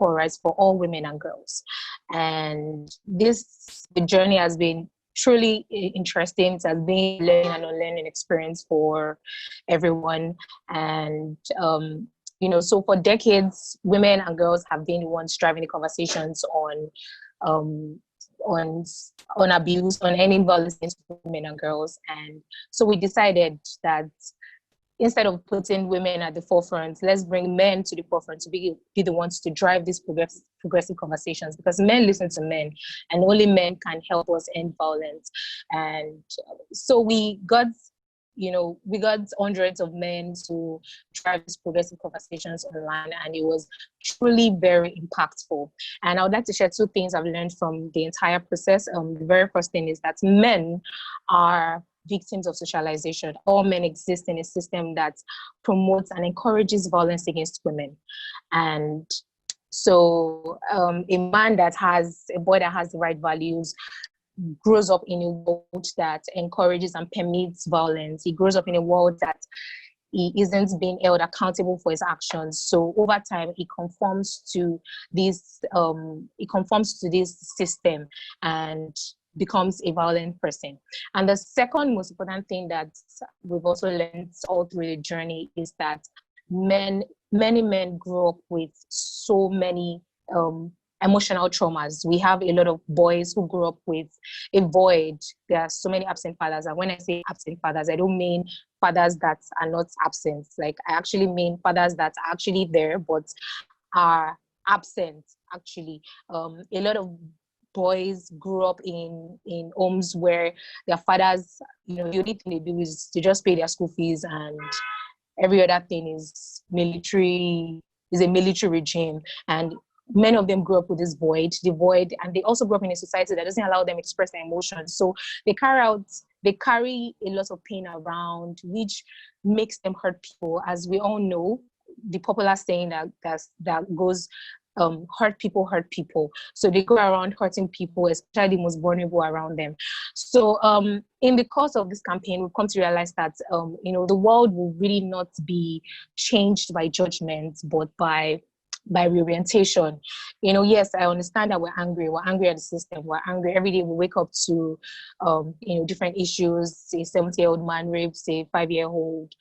equal rights for all women and girls. And the journey has been truly interesting. It has been a learning and unlearning experience for everyone. And so for decades, women and girls have been the ones driving the conversations um, on abuse, on any violence against women and girls. And so we decided that instead of putting women at the forefront, let's bring men to the forefront to be the ones to drive these progressive conversations, because men listen to men, and only men can help us end violence. And so we got hundreds of men to drive these progressive conversations online, and it was truly very impactful. And I would like to share two things I've learned from the entire process. The very first thing is that men are victims of socialization. All men exist in a system that promotes and encourages violence against women. And so a boy that has the right values grows up in a world that encourages and permits violence. He grows up in a world that he isn't being held accountable for his actions. So over time, he conforms to this system and becomes a violent person. And the second most important thing that we've also learned all through the journey is that many men grow up with so many emotional traumas. We have a lot of boys who grew up with a void. There are so many absent fathers. And when I say absent fathers, I don't mean fathers that are not absent. Like, I actually mean fathers that are actually there, but are absent, actually. A lot of boys grew up in homes where their fathers, the only thing they do is to just pay their school fees, and every other thing is a military regime. And many of them grew up with the void, and they also grew up in a society that doesn't allow them to express their emotions. So they carry a lot of pain around, which makes them hurt people. As we all know, the popular saying that goes, hurt people. So they go around hurting people, especially the most vulnerable around them. So in the course of this campaign, we've come to realize that the world will really not be changed by judgment, but by reorientation. Yes, I understand that we're angry at the system, we're angry every day. We wake up to different issues. A 70-year-old man rapes a 5-year-old.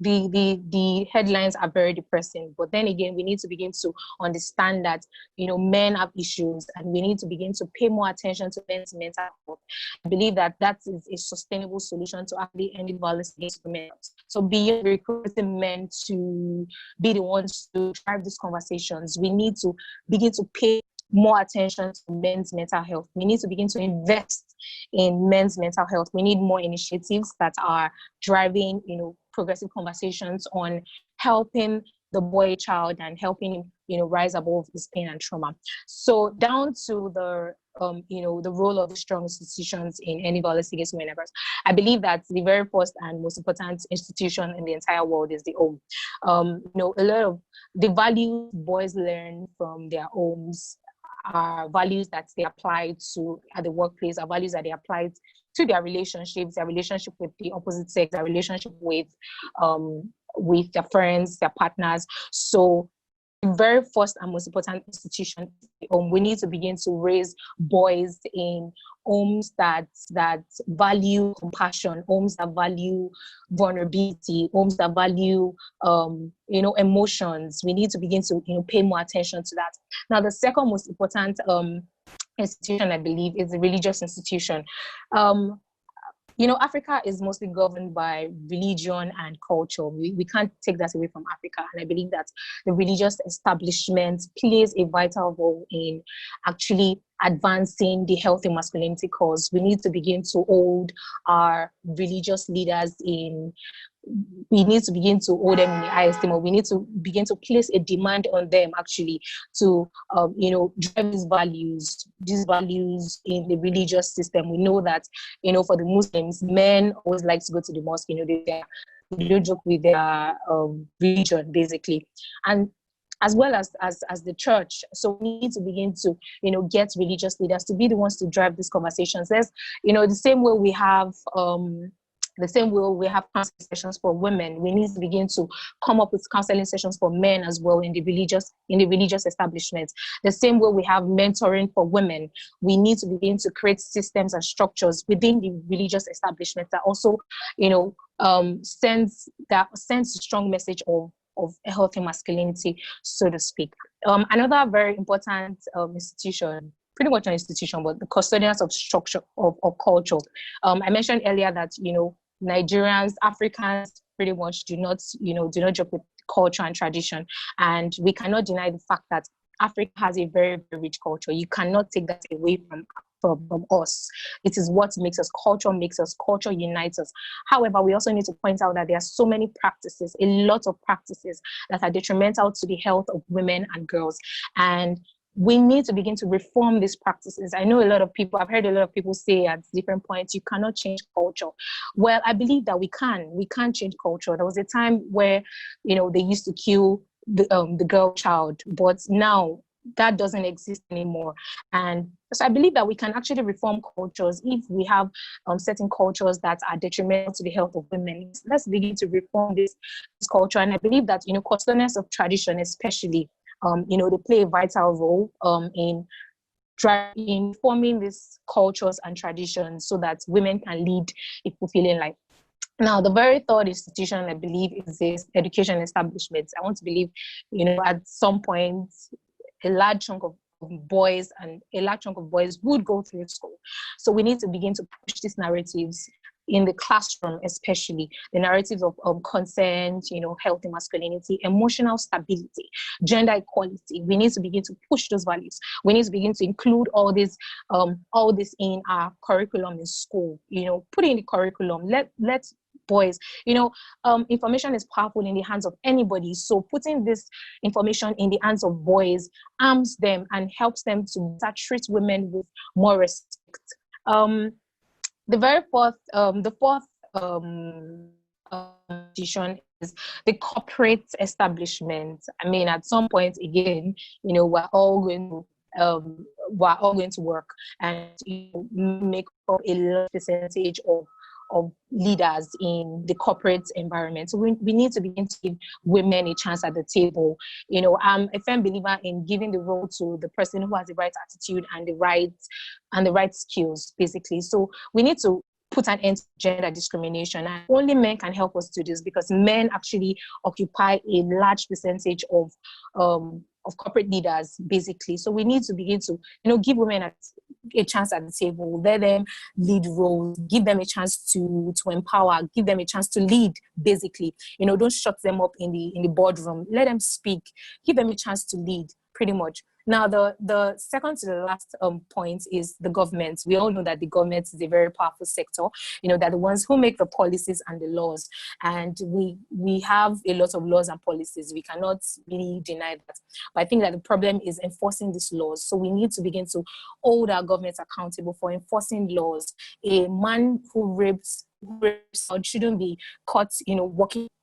The headlines are very depressing, but then again, we need to begin to understand that men have issues, and we need to begin to pay more attention to men's mental health. I believe that is a sustainable solution to actually ending violence against women. So beyond recruiting men to be the ones to drive these conversations, we need to begin to pay more attention to men's mental health. We need to begin to invest in men's mental health. We need more initiatives that are driving, progressive conversations on helping the boy child and helping him, rise above his pain and trauma. So down to the role of strong institutions in any violence against women and girls. I believe that the very first and most important institution in the entire world is the home. A lot of the values boys learn from their homes are values that they apply to at the workplace, are values that they apply to their relationships, their relationship with the opposite sex, their relationship with their friends, their partners. So the very first and most important institution, we need to begin to raise boys in homes that value compassion, homes that value vulnerability, homes that value emotions. We need to begin to pay more attention to that. Now, the second most important institution, I believe, is the religious institution. Africa is mostly governed by religion and culture. We can't take that away from Africa. And I believe that the religious establishment plays a vital role in actually advancing the healthy masculinity cause. We need to begin to hold our religious leaders we need to begin to hold them in the high esteem, or we need to begin to place a demand on them actually to, drive these values in the religious system. We know that, for the Muslims, men always like to go to the mosque, they don't joke with their religion, basically. And as well as the church. So we need to begin to, get religious leaders to be the ones to drive these conversations. There's, the same way we have, The same way we have counseling sessions for women, we need to begin to come up with counseling sessions for men as well in the religious establishments. The same way we have mentoring for women, we need to begin to create systems and structures within the religious establishments that also, sends a strong message of a healthy masculinity, so to speak. Another very important institution, pretty much an institution, but the custodians of structure of culture. I mentioned earlier that Nigerians, Africans, pretty much do not joke with culture and tradition, and we cannot deny the fact that Africa has a very, very rich culture. You cannot take that away from us. It is what makes us. Culture unites us. However, we also need to point out that there are so many practices, a lot of practices that are detrimental to the health of women and girls. And we need to begin to reform these practices. I know I've heard a lot of people say at different points, you cannot change culture. Well, I believe that we can change culture. There was a time where, they used to kill the girl child, but now that doesn't exist anymore. And so I believe that we can actually reform cultures if we have certain cultures that are detrimental to the health of women. Let's begin to reform this culture. And I believe that, custodians of tradition, especially, they play a vital role in forming these cultures and traditions so that women can lead a fulfilling life. Now, the very third institution, I believe, is this education establishment. I want to believe, at some point, a large chunk of boys would go through school. So we need to begin to push these narratives in the classroom, especially the narratives of consent, healthy masculinity, emotional stability, gender equality. We need to begin to push those values. We need to begin to include all this in our curriculum in school. Put it in the curriculum. Let boys, information is powerful in the hands of anybody. So putting this information in the hands of boys arms them and helps them to treat women with more respect. The fourth institution is the corporate establishment. I mean, at some point, again, we're all going to work and make up a large percentage of leaders in the corporate environment. So we need to begin to give women a chance at the table. I'm a firm believer in giving the role to the person who has the right attitude and the right skills, basically. So we need to put an end to gender discrimination. And only men can help us do this because men actually occupy a large percentage of corporate leaders, basically. So we need to begin to, give women a chance at the table, let them lead roles, give them a chance to empower, give them a chance to lead, basically. Don't shut them up in the boardroom. Let them speak, give them a chance to lead, pretty much. Now, the second to the last point is the government. We all know that the government is a very powerful sector. They're the ones who make the policies and the laws. And we have a lot of laws and policies. We cannot really deny that. But I think that the problem is enforcing these laws. So we need to begin to hold our governments accountable for enforcing laws. A man who rapes out shouldn't be caught,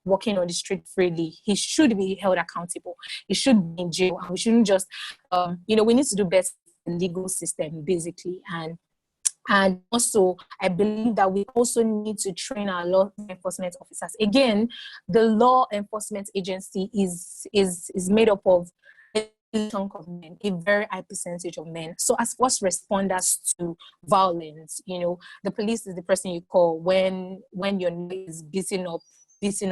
walking on the street freely. He should be held accountable. He should be in jail, and we shouldn't just, we need to do better in the legal system, basically. And also, I believe that we also need to train our law enforcement officers. Again, the law enforcement agency is made up of chunk of men, a very high percentage of men. So as first responders to violence, the police is the person you call when your neighbor is beating up his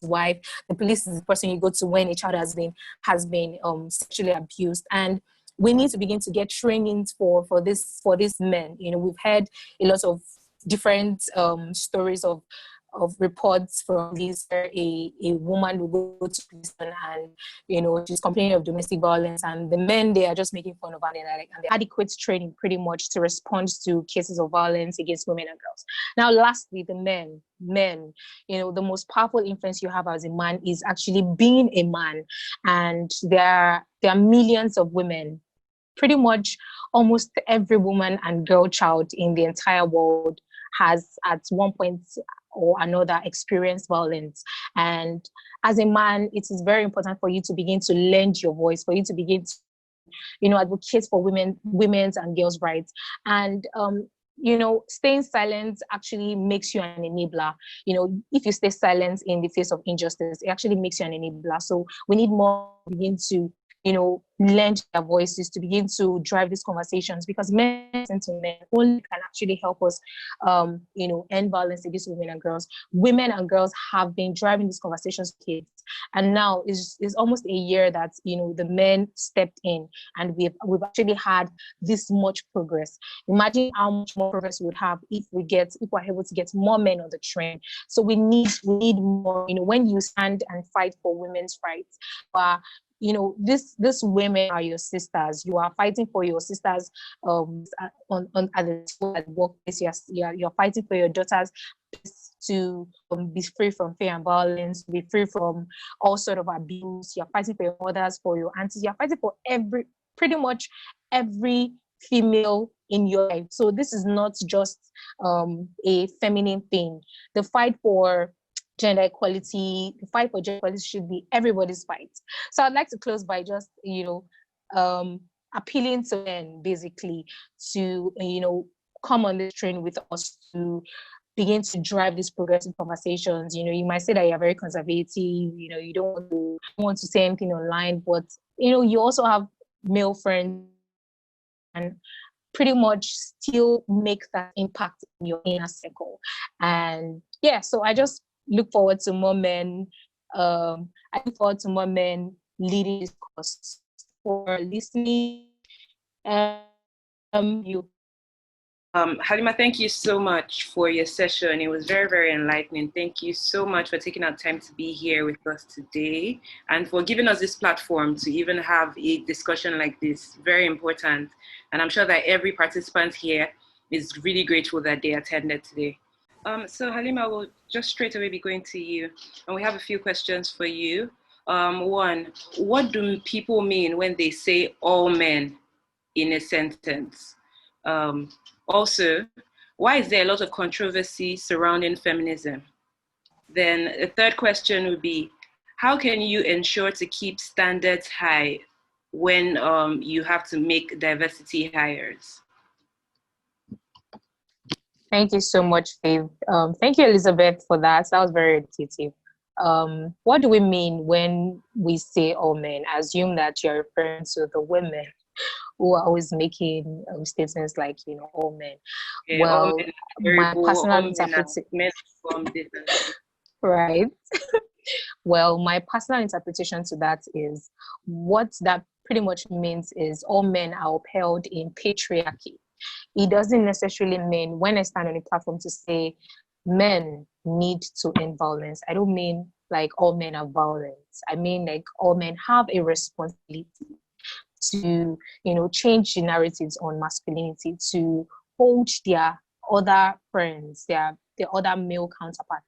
wife. The police is the person you go to when a child has been sexually abused. And we need to begin to get trainings for these men. We've heard a lot of different stories of reports from these where a woman will go to prison and she's complaining of domestic violence, and the men, they are just making fun of her, and the adequate training pretty much to respond to cases of violence against women and girls. Now, lastly, the men, the most powerful influence you have as a man is actually being a man. And there are millions of women, pretty much almost every woman and girl child in the entire world has at one point or another experienced violence. And as a man, it is very important for you to begin to lend your voice, for you to begin to advocate for women's and girls' rights. And staying silent actually makes you an enabler. If you stay silent in the face of injustice, it actually makes you an enabler. So we need more begin to, lend their voices to begin to drive these conversations, because men to men only can actually help us, end violence against women and girls. Women and girls have been driving these conversations with kids, and now is almost a year that the men stepped in, and we've actually had this much progress. Imagine how much more progress we would have if we're able to get more men on the train. So we need more. When you stand and fight for women's rights, this women are your sisters. You are fighting for your sisters at the school, at workplace. You're fighting for your daughters to be free from fear and violence, be free from all sort of abuse. You're fighting for your mothers, for your aunties. You're fighting for pretty much every female in your life. So this is not just a feminine thing. The fight for gender equality, the fight for gender equality should be everybody's fight. So I'd like to close by just, appealing to men basically to, come on this train with us to begin to drive these progressive conversations. You might say that you're very conservative, you don't want to say anything online, but, you also have male friends and pretty much still make that impact in your inner circle. And yeah, so I just look forward to more men. I look forward to more men leading this course. For listening. You. Halima, thank you so much for your session. It was very, very enlightening. Thank you so much for taking our time to be here with us today and for giving us this platform to even have a discussion like this. Very important. And I'm sure that every participant here is really grateful that they attended today. So Halima, we'll just straight away be going to you. And we have a few questions for you. One, what do people mean when they say all men in a sentence? Also, why is there a lot of controversy surrounding feminism? Then a third question would be, how can you ensure to keep standards high when you have to make diversity hires? Thank you so much, Faith. Thank you, Elizabeth, for that. That was very educative. What do we mean when we say all men? I assume that you're referring to the women who are always making statements like, all men. Yeah, well, all men my personal interpretation, right? Well, my personal interpretation to that is what that pretty much means is all men are upheld in patriarchy. It doesn't necessarily mean when I stand on a platform to say men need to end violence, I don't mean like all men are violent. I mean like all men have a responsibility to, change the narratives on masculinity, to hold their other friends, their other male counterparts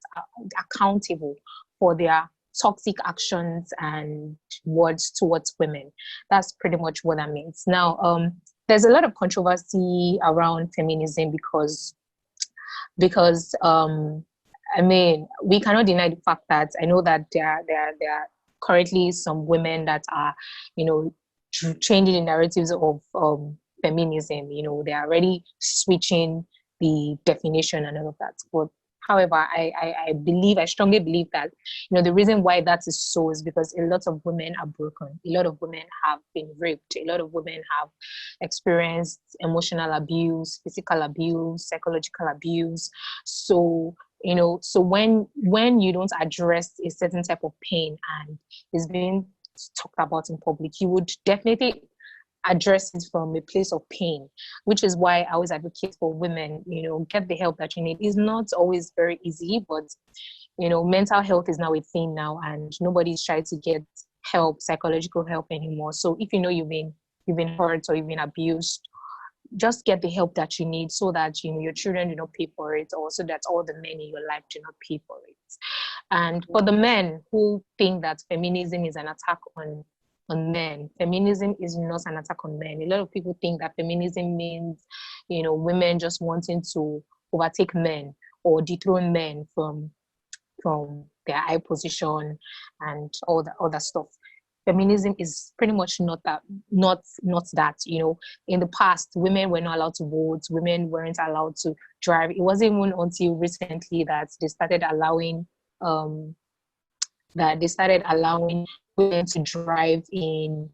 accountable for their toxic actions and words towards women. That's pretty much what that means. Now, there's a lot of controversy around feminism because I mean, we cannot deny the fact that I know that there are currently some women that are, changing the narratives of feminism. They're already switching the definition and all of that. But however, I strongly believe that, the reason why that is so is because a lot of women are broken. A lot of women have been raped. A lot of women have experienced emotional abuse, physical abuse, psychological abuse. So, so when you don't address a certain type of pain and it's being talked about in public, you would definitely address it from a place of pain, which is why I always advocate for women, get the help that you need. It's not always very easy, but, mental health is now a thing now, and nobody's trying to get help, psychological help anymore. So if you've been hurt or you've been abused, just get the help that you need so that, your children do not pay for it, or so that all the men in your life do not pay for it. And for the men who think that feminism is an attack on men, feminism is not an attack on men. A lot of people think that feminism means, women just wanting to overtake men or dethrone men from their high position and all the other stuff. feminism is pretty much not that, not that, in the past, women were not allowed to vote, women weren't allowed to drive. It wasn't even until recently that they started allowing women to drive in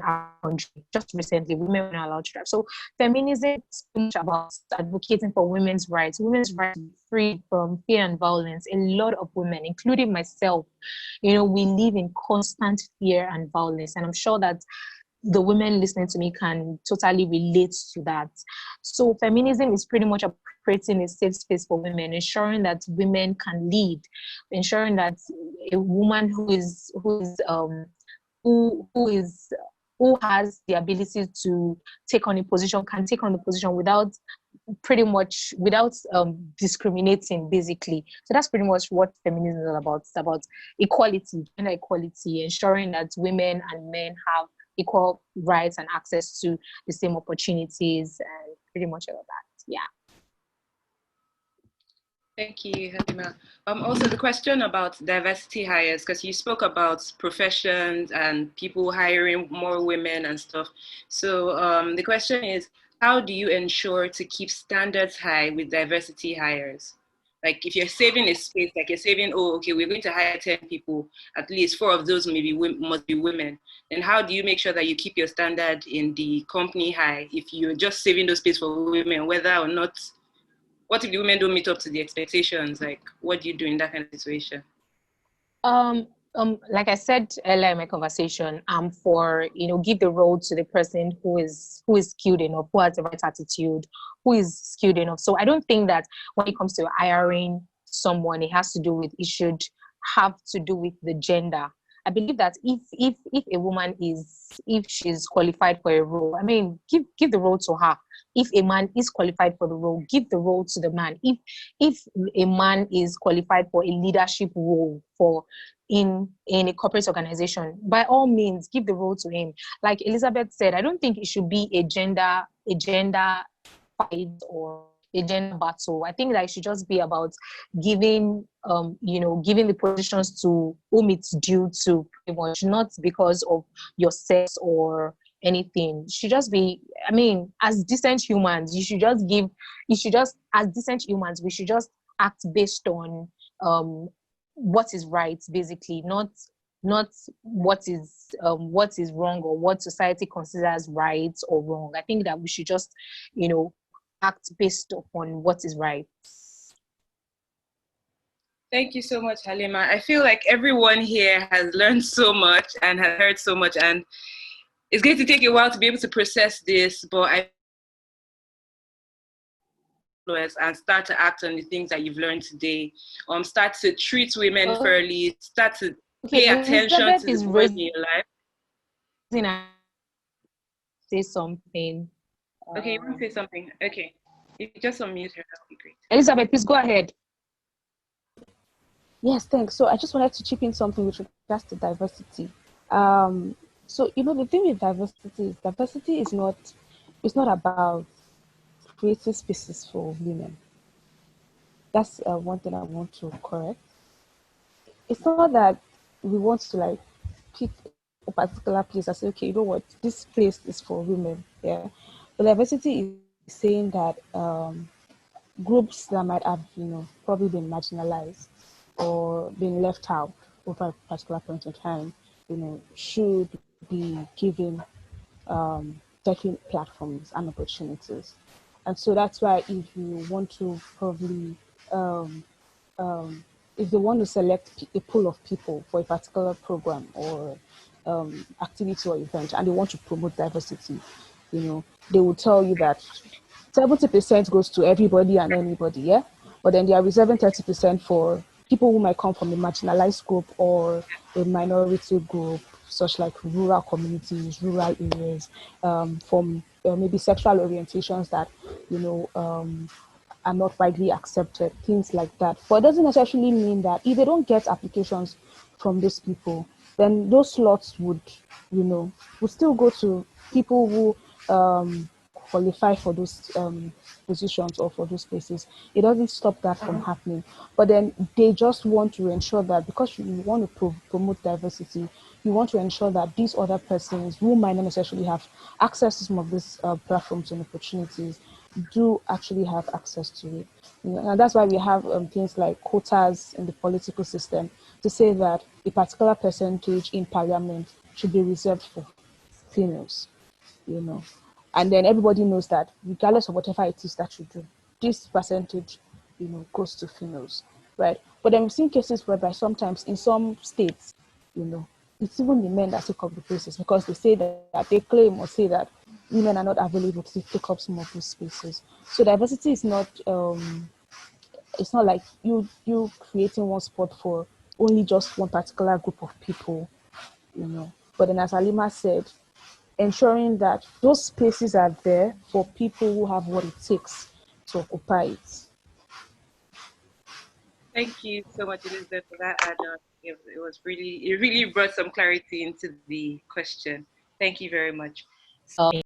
our country. Just recently, women were not allowed to drive. So feminism is much about advocating for women's rights to be free from fear and violence. A lot of women, including myself, we live in constant fear and violence. And I'm sure that the women listening to me can totally relate to that. So feminism is pretty much creating a safe space for women, ensuring that women can lead, ensuring that a woman who has the ability to take on a position can take on the position without discriminating, basically. So that's pretty much what feminism is all about. It's about equality, gender equality, ensuring that women and men have equal rights and access to the same opportunities, and pretty much all of that. Yeah. Thank you, Halima. Also, the question about diversity hires, because you spoke about professions and people hiring more women and stuff. So the question is, how do you ensure to keep standards high with diversity hires? Like if you're saving a space, like you're saving, we're going to hire 10 people, at least 4 of those must be women. Then how do you make sure that you keep your standard in the company high if you're just saving those space for women, whether or not, what if the women don't meet up to the expectations? Like, what do you do in that kind of situation? Like I said earlier in my conversation, for give the role to the person who is skilled enough, who has the right attitude, who is skilled enough. So I don't think that when it comes to hiring someone, it should have to do with the gender. I believe that if a woman if she's qualified for a role, I mean, give the role to her. If a man is qualified for the role, give the role to the man. If a man is qualified for a leadership role in a corporate organization, by all means, give the role to him. Like Elizabeth said, I don't think it should be a gender fight or a gender battle. I think that it should just be about giving the positions to whom it's due to, pretty much, not because of your sex or anything. It should just be, I mean, as decent humans, we should just act based on what is right, basically, not what is wrong or what society considers right or wrong. I think that we should just, act based upon what is right. Thank you so much, Halima. I feel like everyone here has learned so much and has heard so much, and it's going to take a while to be able to process this, but and start to act on the things that you've learned today. Start to treat women fairly, start to pay attention to the boys in your life. Say something. Okay, you want to say something? Okay. If you just unmute her, that would be great. Elizabeth, please go ahead. Yes, thanks. So I just wanted to chip in something with regards to diversity. So, the thing with diversity is not about creating spaces for women. That's one thing I want to correct. It's not that we want to pick a particular place and say, okay, you know what, this place is for women. Yeah, but diversity is saying that groups that might have, probably been marginalized or been left out over a particular point in time, should be given taking platforms and opportunities. And so that's why if you want to probably, if they want to select a pool of people for a particular program or activity or event, and they want to promote diversity, they will tell you that 70% goes to everybody and anybody, yeah? But then they are reserving 30% for people who might come from a marginalized group or a minority group, such like rural communities, rural areas, from maybe sexual orientations that, are not widely accepted, things like that. But it doesn't necessarily mean that if they don't get applications from those people, then those slots would still go to people who qualify for those positions or for those places. It doesn't stop that from happening. But then they just want to ensure that because you want to promote diversity, you want to ensure that these other persons who might not necessarily have access to some of these platforms and opportunities do actually have access to it. And that's why we have things like quotas in the political system to say that a particular percentage in parliament should be reserved for females, And then everybody knows that regardless of whatever it is that you do, this percentage, goes to females, right? But then we've seen cases whereby sometimes in some states, it's even the men that take up the places because they say that they claim or say that women are not available to take up some of those spaces. So diversity is not it's not like you creating one spot for only just one particular group of people, But then as Halima said, ensuring that those spaces are there for people who have what it takes to occupy it. Thank you so much, Elizabeth, for that add-on. It really brought some clarity into the question. Thank you very much.